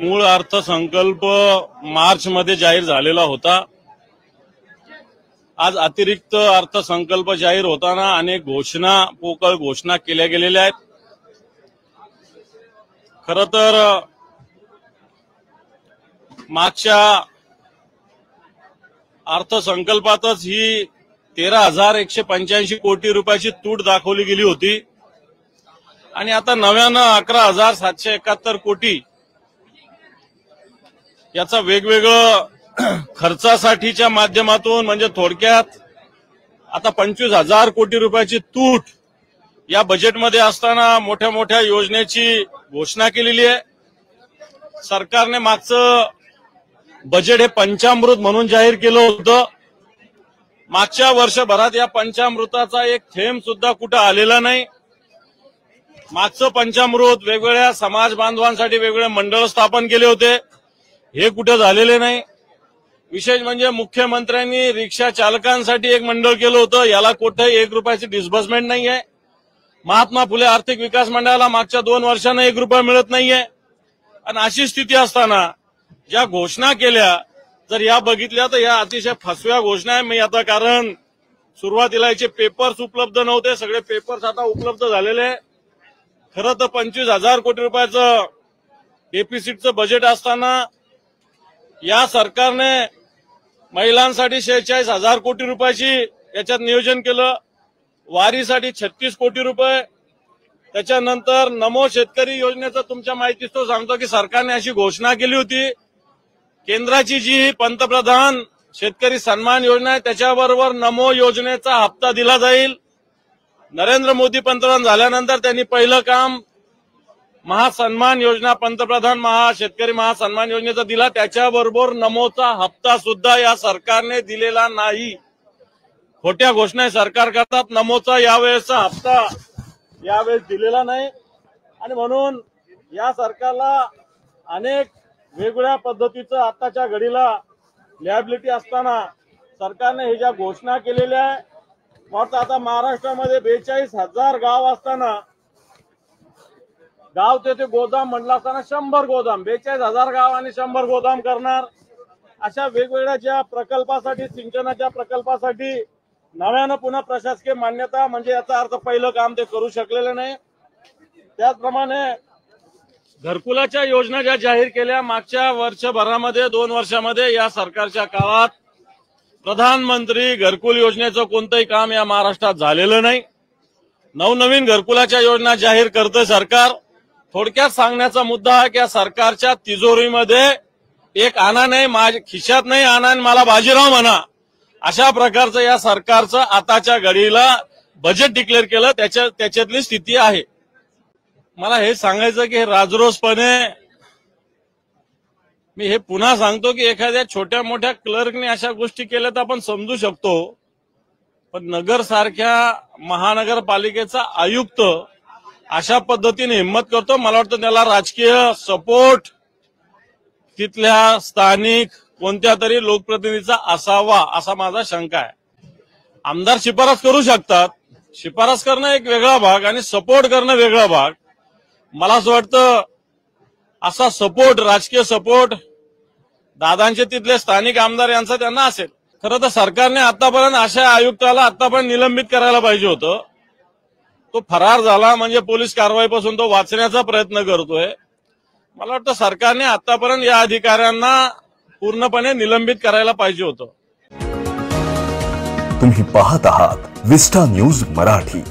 मूळ अर्थसंकल्प मार्च मध्ये जाहीर झालेला होता। आज अतिरिक्त अर्थसंकल्प जाहीर होताना अनेक पोकळ घोषणा केल्या गेलेल्या आहेत। खरं तर मागच्या अर्थसंकल्पातच ही 13,185 कोटी रुपयाची तूट दाखवली गेली होती आणि आता नव्यानं 11,771 कोटी याचा वेगवेगळं खर्चासाठीच्या माध्यमातून म्हणजे थोडक्यात आता 25,000 कोटी रुपयाची तूट या बजेटमध्ये असताना मोठ्या मोठ्या योजनेची घोषणा केलेली आहे। सरकारने मागचं बजेट हे पंचामृत म्हणून जाहीर केलं होतं। मागच्या वर्षभरात या पंचामृताचा एक थेंब सुद्धा कुठं आलेला नाही। मागचं पंचामृत वेगवेगळ्या समाज बांधवांसाठी वेगवेगळे मंडळ स्थापन केले होते, हे कुठे झालेले नाही। विशेष म्हणजे मुख्यमंत्र्यांनी रिक्षा चालकांसाठी एक मंडळ केलं होतं, याला कुठे 1 रुपयाची डिस्बर्समेंट नाहीये। महात्मा फुले आर्थिक विकास मंडळाला मागच्या 2 वर्षांना 1 रुपया मिळत नाहीये। आणि अशी स्थिती असताना ज्या घोषणा केल्या जर या बघितल्या तर या अतिशय फसव्या घोषणा आहे। मी आता कारण सुरुवातीला याचे पेपर्स उपलब्ध नव्हते, सगळे पेपर्स आता उपलब्ध झालेले। खरं तर 25,000 कोटी रुपयाचं डेफिसिटचं बजेट असताना या सरकारने महिलांसाठी 46,000 कोटी रुपयाची याच्यात नियोजन केलं, वारीसाठी 36 कोटी रुपये, त्याच्यानंतर नमो शेतकरी योजनेचं तुमच्या माहितीच सांगतो की सरकारने अशी घोषणा केली होती, केंद्राची जी पंतप्रधान शेतकरी सन्मान योजना आहे त्याच्याबरोबर नमो योजनेचा हप्ता दिला जाईल। नरेंद्र मोदी पंतप्रधान झाल्यानंतर त्यांनी पहिलं काम महासन्मान योजना पंतप्रधान शेतकरी महासन्मान योजनेचा दिला, त्याच्याबरोबर नमोचा हप्ता सुद्धा या सरकारने दिलेला नाही। खोट्या घोषणा सरकार करतात, नमोचा यावेळेसचा हप्ता यावेळेस दिलेला नाही आणि म्हणून या सरकारला अनेक वेगवेगळ्या पद्धतीचं आताच्या घडीला लायबिलिटी असताना सरकारने हे ज्या घोषणा केलेल्या आहे, फक्त आता महाराष्ट्रामध्ये 42,000 गाव असताना गाव ते गोदाम म्हटलं असताना 100 गोदाम, 42,000 गाव आणि 100 गोदाम करणार अशा वेगवेगळ्या ज्या प्रकल्पासाठी सिंचनाच्या प्रकल्पासाठी नव्यानं पुन्हा प्रशासकीय मान्यता म्हणजे याचा अर्थ पहिलं काम ते करू शकलेलं नाही। त्याचप्रमाणे घरकुलाच्या योजना ज्या जाहीर केल्या मागच्या वर्षभरामध्ये 2 वर्षामध्ये या सरकारच्या काळात प्रधानमंत्री घरकुल योजनेचं कोणतंही काम या महाराष्ट्रात झालेलं नाही। नवनवीन घरकुलाच्या योजना जाहीर करतं सरकार। थोडक्यात सांगण्याचा मुद्दा आहे की या सरकारच्या तिजोरीमध्ये एक आणा नाही, माझ्या खिशात नाही आणा आणि मला बाजीराव म्हणा, अशा प्रकारचं या सरकारचं आताच्या घडीला बजेट डिक्लेअर केलं त्याच्यातली स्थिती आहे। मला हे सांगायचं की राजरोसपणे मी हे पुन्हा सांगतो की एखाद्या छोट्या मोठ्या क्लर्कने अशा गोष्टी केल्या तर आपण समजू शकतो, पण नगर सारख्या महानगरपालिकेचा आयुक्त अशा पद्धतीने हिंमत करतो, मला वाटतं त्याला राजकीय सपोर्ट तिथल्या स्थानिक कोणत्या तरी लोकप्रतिनिधीचा असावा असा माझा शंका आहे। आमदार शिफारस करू शकतात, शिफारस करणं एक वेगळा भाग आणि सपोर्ट करणं वेगळा भाग। मला असं वाटतं असा सपोर्ट राजकीय सपोर्ट दादांचे तिथले स्थानिक आमदार यांचा त्यांना असेल। खरं तर सरकारने आतापर्यंत अशा आयुक्ताला आतापर्यंत निलंबित करायला पाहिजे होतं, तो फरार झाला म्हणजे पोलीस कारवाईपासून तो वाचण्याचा प्रयत्न करतोय। मला वाटतं सरकारने आतापर्यंत या अधिकाऱ्यांना पूर्णपणे निलंबित करायला पाहिजे होतं। तुम्ही पाहत आहात विस्टा न्यूज मराठी।